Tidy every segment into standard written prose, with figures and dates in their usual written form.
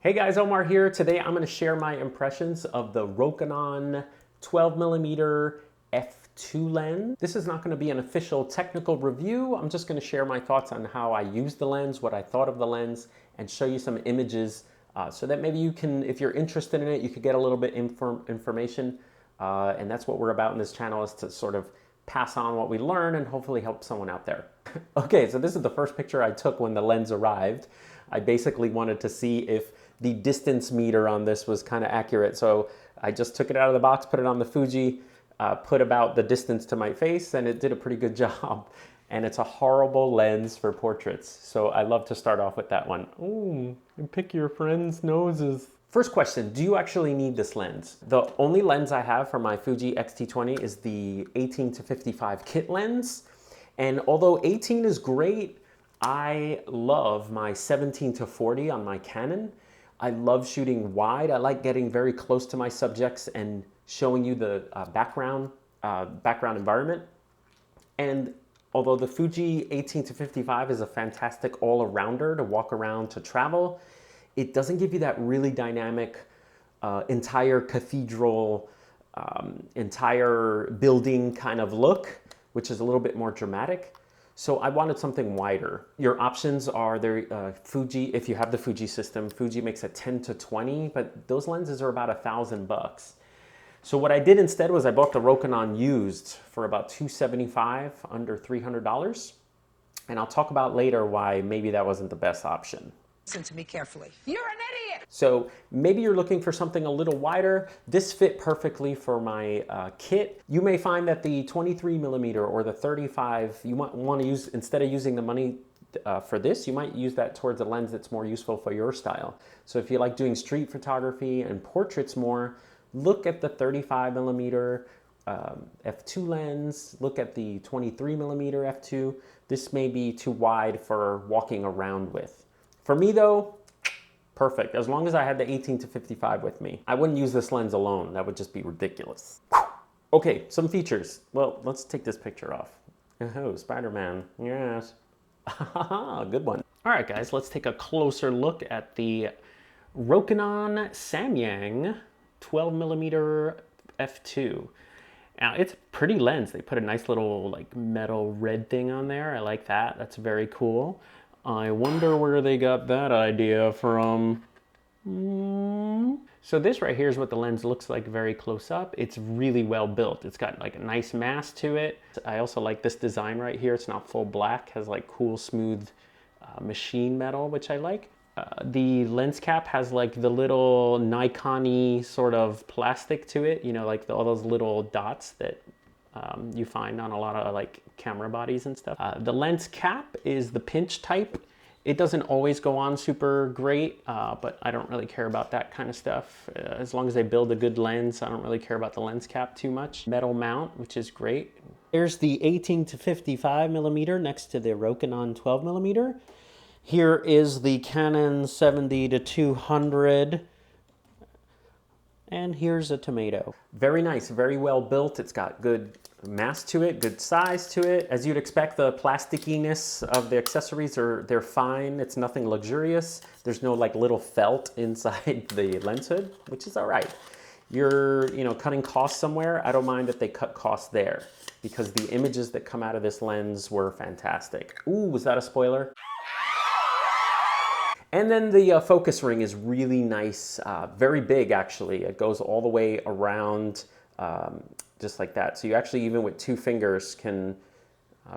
Hey guys, Omar here. Today I'm going to share my impressions of the Rokinon 12mm f2 lens. This is not going to be an official technical review. I'm just going to share my thoughts on how I use the lens, what I thought of the lens, and show you some images so that maybe you can, if you're interested in it, you could get a little bit information. And that's what we're about in this channel, is to sort of pass on what we learn and hopefully help someone out there. Okay, so this is the first picture I took when the lens arrived. I basically wanted to see if the distance meter on this was kind of accurate. So I just took it out of the box, put it on the Fuji, put about the distance to my face, and it did a pretty good job. And it's a horrible lens for portraits. So I love to start off with that one. Ooh, and pick your friends' noses. First question, do you actually need this lens? The only lens I have for my Fuji X-T20 is the 18-55 kit lens. And although 18 is great, I love my 17-40 on my Canon. I love shooting wide. I like getting very close to my subjects and showing you the background environment. And although the Fuji 18-55 is a fantastic all-arounder to walk around, to travel, it doesn't give you that really dynamic entire cathedral, entire building kind of look, which is a little bit more dramatic. So I wanted something wider. Your options are there. Fuji, if you have the Fuji system, Fuji makes a 10-20, but those lenses are about $1,000. So what I did instead was I bought the Rokinon used for about $275, under $300. And I'll talk about later why maybe that wasn't the best option. Listen to me carefully. You're an idiot! So maybe you're looking for something a little wider. This fit perfectly for my kit. You may find that the 23mm or the 35, you might want to use, instead of using the money for this, you might use that towards a lens that's more useful for your style. So if you like doing street photography and portraits more, look at the 35mm f2 lens, look at the 23mm f2. This may be too wide for walking around with. For me though, perfect. As long as I had the 18-55 with me. I wouldn't use this lens alone. That would just be ridiculous. Okay, some features. Well, let's take this picture off. Oh, Spider-Man. Yes. Good one. All right, guys, let's take a closer look at the Rokinon Samyang 12mm f2. Now, it's a pretty lens. They put a nice little like metal red thing on there. I like that. That's very cool. I wonder where they got that idea from. So this right here is what the lens looks like very close up. It's really well built. It's got like a nice mass to it. I also like this design right here. It's not full black, has like cool smooth machine metal, which I like. The lens cap has like the little Nikon-y sort of plastic to it, you know, like all those little dots that you find on a lot of like camera bodies and stuff. The lens cap is the pinch type. It doesn't always go on super great, but I don't really care about that kind of stuff. As long as they build a good lens, I don't really care about the lens cap too much. Metal mount, which is great. Here's the 18-55mm next to the Rokinon 12mm. Here is the Canon 70-200. And here's a tomato. Very nice, very well built. It's got good mass to it, good size to it. As you'd expect, the plasticiness of the accessories they're fine. It's nothing luxurious. There's no like little felt inside the lens hood, which is all right. You're, cutting costs somewhere. I don't mind that they cut costs there because the images that come out of this lens were fantastic. Ooh, was that a spoiler? And then the focus ring is really nice, very big actually. It goes all the way around just like that. So you actually, even with two fingers, can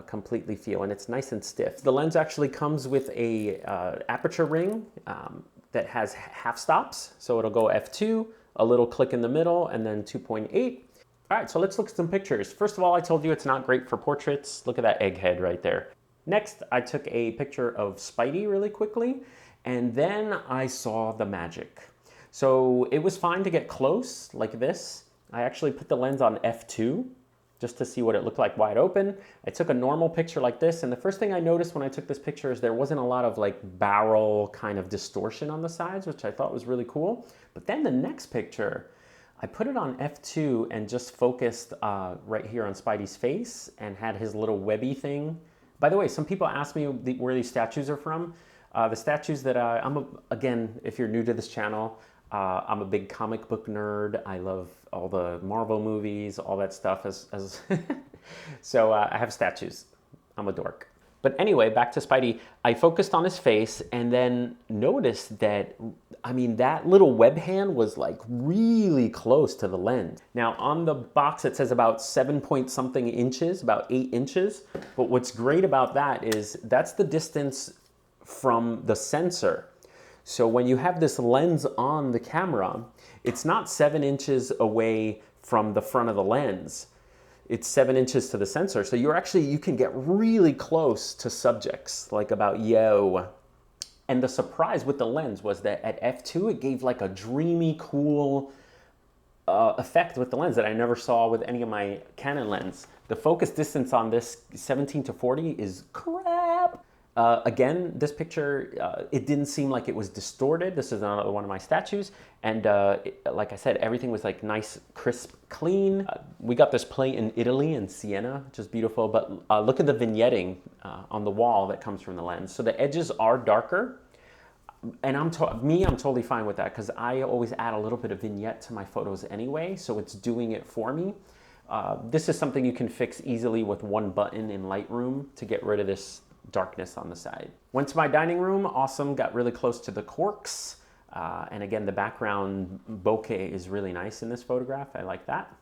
completely feel, and it's nice and stiff. The lens actually comes with a aperture ring that has half stops. So it'll go f2, a little click in the middle, and then 2.8. All right, so let's look at some pictures. First of all, I told you it's not great for portraits. Look at that egghead right there. Next, I took a picture of Spidey really quickly. And then I saw the magic. So it was fine to get close like this. I actually put the lens on f2 just to see what it looked like wide open. I took a normal picture like this, and the first thing I noticed when I took this picture is there wasn't a lot of like barrel kind of distortion on the sides, which I thought was really cool. But then the next picture, I put it on f2 and just focused right here on Spidey's face and had his little webby thing. By the way, some people ask me where these statues are from. The statues that again, if you're new to this channel, I'm a big comic book nerd. I love all the Marvel movies, all that stuff. So I have statues. I'm a dork. But anyway, back to Spidey. I focused on his face and then noticed that, I mean, that little web hand was like really close to the lens. Now on the box it says about 7 point something inches, about 8 inches. But what's great about that is that's the distance from the sensor. So when you have this lens on the camera, it's not 7 inches away from the front of the lens. It's 7 inches to the sensor. So you can get really close to subjects, like about yo. And the surprise with the lens was that at f2, it gave like a dreamy, cool effect with the lens that I never saw with any of my Canon lens. The focus distance on this 17 to 40 is crap. Again, this picture, it didn't seem like it was distorted. This is another one of my statues. And like I said, everything was like nice, crisp, clean. We got this plate in Italy, in Siena, which is beautiful. But look at the vignetting on the wall that comes from the lens. So the edges are darker. And I'm totally fine with that because I always add a little bit of vignette to my photos anyway. So it's doing it for me. This is something you can fix easily with one button in Lightroom to get rid of this darkness on the side. Went to my dining room, awesome, got really close to the corks. And again, the background bokeh is really nice in this photograph. I like that.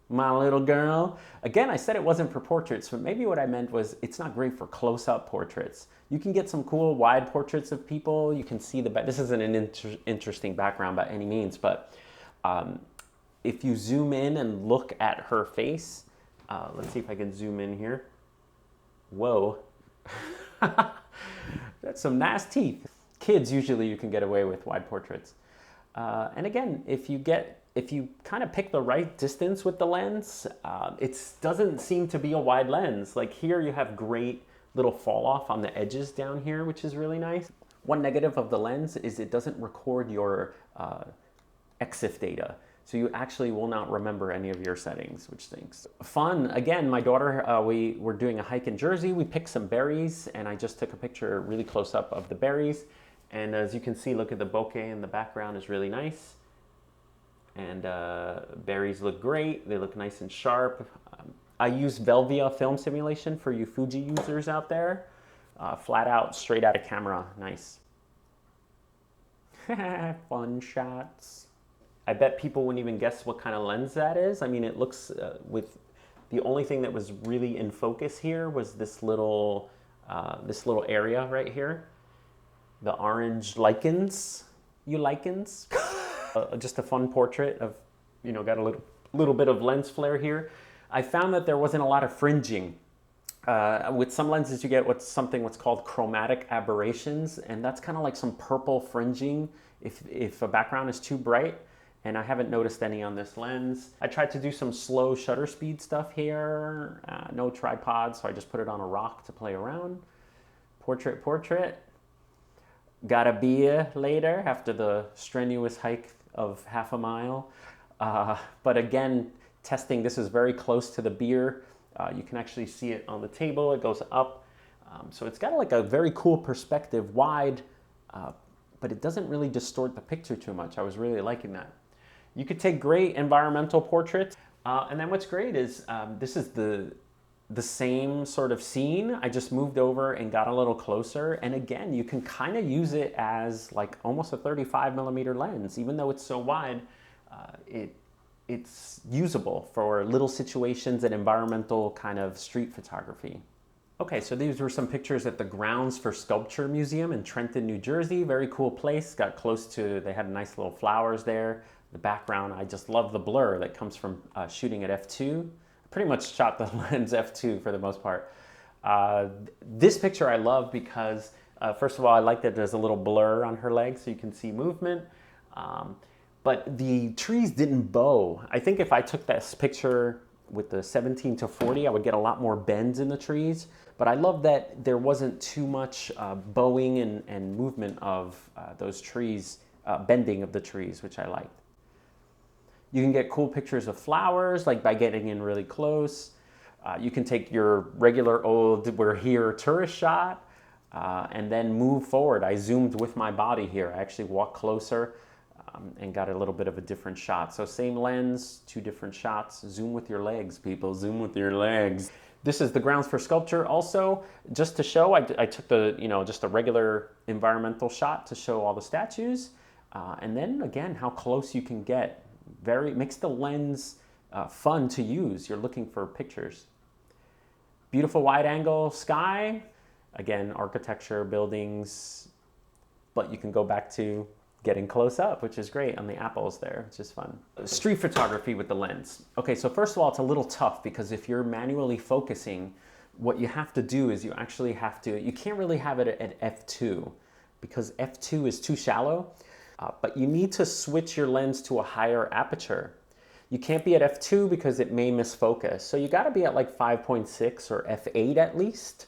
My little girl. Again, I said it wasn't for portraits, but maybe what I meant was it's not great for close-up portraits. You can get some cool wide portraits of people. You can see this isn't an interesting background by any means, but if you zoom in and look at her face, let's see if I can zoom in here. Whoa. That's some nice teeth. Kids, usually you can get away with wide portraits. And again, if you kind of pick the right distance with the lens, it doesn't seem to be a wide lens. Like here you have great little fall off on the edges down here, which is really nice. One negative of the lens is it doesn't record your EXIF data. So you actually will not remember any of your settings, which stinks. Fun, again, my daughter, we were doing a hike in Jersey. We picked some berries and I just took a picture really close up of the berries. And as you can see, look at the bokeh in the background is really nice. And berries look great. They look nice and sharp. I use Velvia film simulation for you Fuji users out there. Flat out, straight out of camera, nice. Fun shots. I bet people wouldn't even guess what kind of lens that is. I mean, it looks with the only thing that was really in focus here was this little area right here, the orange lichens. You lichens? Just a fun portrait of, you know, got a little bit of lens flare here. I found that there wasn't a lot of fringing. With some lenses, you get what's called chromatic aberrations, and that's kind of like some purple fringing if a background is too bright. And I haven't noticed any on this lens. I tried to do some slow shutter speed stuff here. No tripod, so I just put it on a rock to play around. Portrait. Got a beer later after the strenuous hike of half a mile. But again, testing, this is very close to the beer. You can actually see it on the table. It goes up. So it's got like a very cool perspective, wide, but it doesn't really distort the picture too much. I was really liking that. You could take great environmental portraits. And then what's great is this is the same sort of scene. I just moved over and got a little closer. And again, you can kind of use it as like almost a 35mm lens. Even though it's so wide, it's usable for little situations and environmental kind of street photography. Okay, so these were some pictures at the Grounds for Sculpture Museum in Trenton, New Jersey. Very cool place. Got close to, they had nice little flowers there. The background, I just love the blur that comes from shooting at f2. I pretty much shot the lens f2 for the most part. This picture I love because, first of all, I like that there's a little blur on her leg so you can see movement. But the trees didn't bow. I think if I took this picture with the 17 to 40, I would get a lot more bends in the trees. But I love that there wasn't too much bowing and movement of those trees, bending of the trees, which I liked. You can get cool pictures of flowers, like by getting in really close. You can take your regular old, we're here tourist shot. and then move forward. I zoomed with my body here. I actually walked closer and got a little bit of a different shot. So same lens, 2 different shots. Zoom with your legs, people. Zoom with your legs. This is the grounds for sculpture also. Just to show, I took the, just a regular environmental shot to show all the statues. And then again, how close you can get. Makes the lens fun to use. You're looking for pictures. Beautiful wide angle sky. Again, architecture, buildings, but you can go back to getting close up, which is great on the apples there, which is fun. Street photography with the lens. Okay, so first of all, it's a little tough because if you're manually focusing, what you have to do is you can't really have it at f2 because f2 is too shallow, but you need to switch your lens to a higher aperture. You can't be at f2 because it may misfocus. So you gotta be at like 5.6 or f8 at least.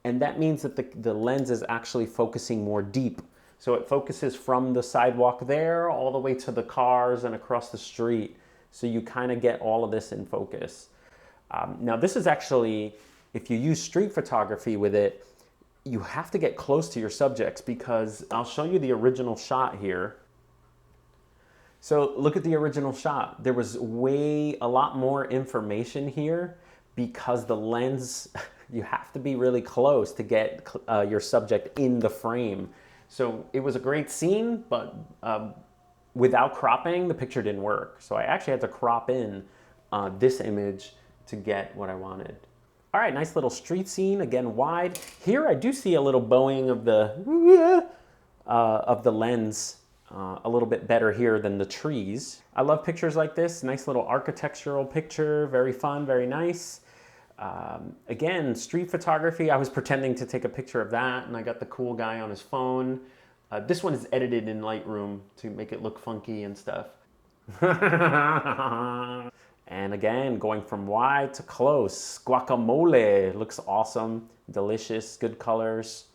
And that means that the lens is actually focusing more deep. So it focuses from the sidewalk there all the way to the cars and across the street. So you kind of get all of this in focus. Now this is actually, if you use street photography with it, you have to get close to your subjects because I'll show you the original shot here. So look at the original shot. There was a lot more information here because the lens, you have to be really close to get your subject in the frame. So it was a great scene, but without cropping, the picture didn't work. So I actually had to crop in this image to get what I wanted. All right, nice little street scene, again, wide. Here I do see a little bowing of the lens a little bit better here than the trees. I love pictures like this, nice little architectural picture, very fun, very nice. Again, street photography, I was pretending to take a picture of that and I got the cool guy on his phone. This one is edited in Lightroom to make it look funky and stuff. And again, going from wide to close. Guacamole looks awesome, delicious, good colors.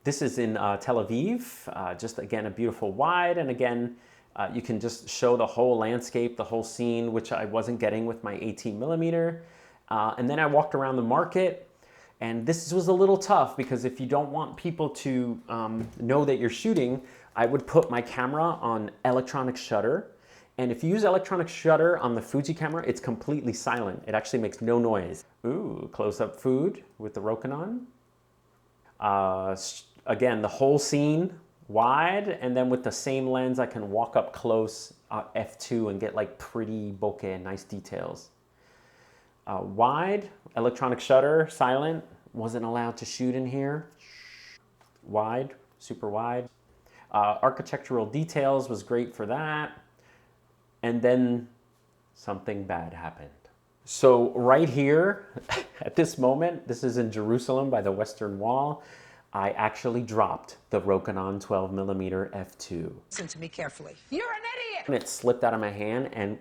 This is in Tel Aviv, just again, a beautiful wide. And again, you can just show the whole landscape, the whole scene, which I wasn't getting with my 18mm. And then I walked around the market, and this was a little tough because if you don't want people to know that you're shooting, I would put my camera on electronic shutter. And if you use electronic shutter on the Fuji camera, it's completely silent. It actually makes no noise. Ooh, close-up food with the Rokinon. Again, the whole scene wide, and then with the same lens, I can walk up close f2 and get like pretty bokeh, nice details. Wide, electronic shutter, silent, wasn't allowed to shoot in here. Wide, super wide. Architectural details was great for that. And then something bad happened. So right here, at this moment, this is in Jerusalem by the Western Wall, I actually dropped the Rokinon 12mm f2. Listen to me carefully. You're an idiot! And it slipped out of my hand and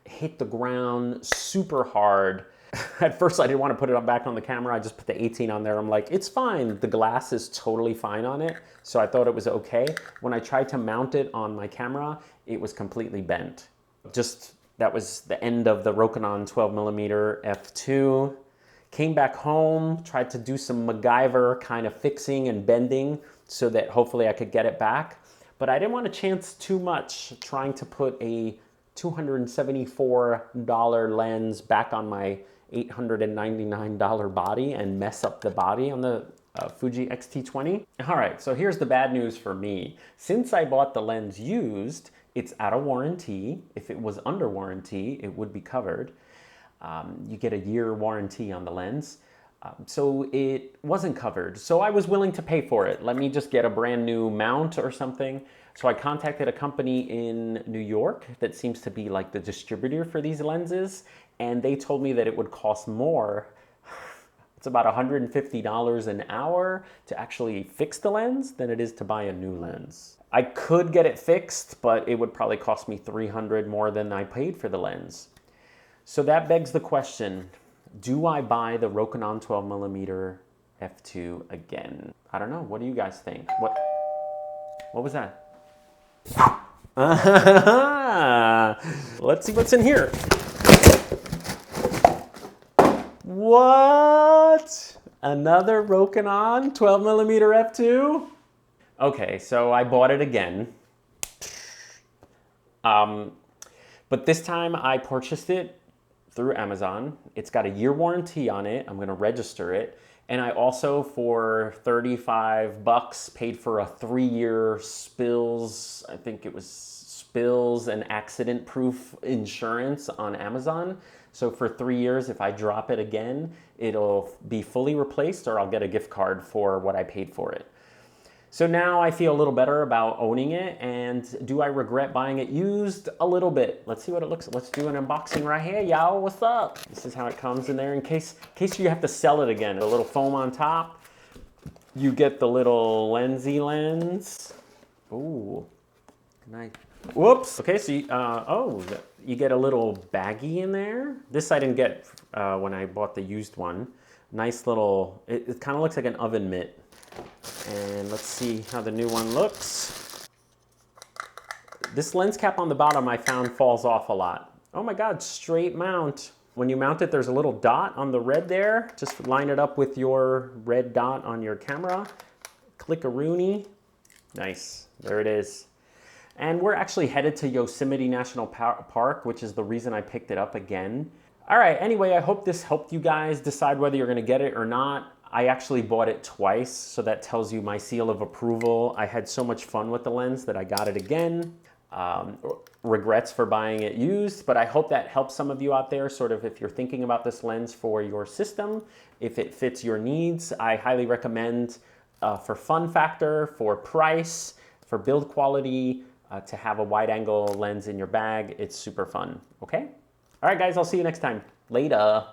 hit the ground super hard. At first I didn't want to put it back on the camera. I just put the 18 on there. I'm like, it's fine. The glass is totally fine on it. So I thought it was okay. When I tried to mount it on my camera, it was completely bent. That was the end of the Rokinon 12mm f2. Came back home, tried to do some MacGyver kind of fixing and bending so that hopefully I could get it back. But I didn't want to chance too much trying to put a $274 lens back on my $899 body and mess up the body on the Fuji X-T20. All right, so here's the bad news for me. Since I bought the lens used, it's out of warranty. If it was under warranty, it would be covered. You get a year warranty on the lens. So it wasn't covered. So I was willing to pay for it. Let me just get a brand new mount or something. So I contacted a company in New York that seems to be like the distributor for these lenses. And they told me that it would cost more. It's about $150 an hour to actually fix the lens than it is to buy a new lens. I could get it fixed, but it would probably cost me $300 more than I paid for the lens. So that begs the question, do I buy the Rokinon 12mm f2 again? I don't know. What do you guys think? What was that? Let's see what's in here. What? Another Rokinon 12mm f2? Okay, so I bought it again. But this time I purchased it through Amazon. It's got a year warranty on it. I'm gonna register it. And I also, for 35 bucks, paid for a 3-year spills, I think it was spills and accident proof insurance on Amazon. So for 3 years, if I drop it again, it'll be fully replaced, or I'll get a gift card for what I paid for it. So now I feel a little better about owning it, and do I regret buying it used? A little bit. Let's see what it looks like. Let's do an unboxing right here, y'all. What's up? This is how it comes in there in case you have to sell it again. A little foam on top. You get the little lensy lens. Ooh, nice. Whoops. Okay, so you get a little baggie in there. This I didn't get when I bought the used one. Nice little, it kind of looks like an oven mitt. And let's see how the new one looks. This lens cap on the bottom I found falls off a lot. Oh my God, straight mount. When you mount it, there's a little dot on the red there. Just line it up with your red dot on your camera. Click-a-rooney. Nice, there it is. And we're actually headed to Yosemite National Park, which is the reason I picked it up again. All right, anyway, I hope this helped you guys decide whether you're gonna get it or not. I actually bought it twice, so that tells you my seal of approval. I had so much fun with the lens that I got it again. Regrets for buying it used, but I hope that helps some of you out there, sort of if you're thinking about this lens for your system, if it fits your needs. I highly recommend for fun factor, for price, for build quality, to have a wide angle lens in your bag. It's super fun, okay? All right, guys, I'll see you next time. Later.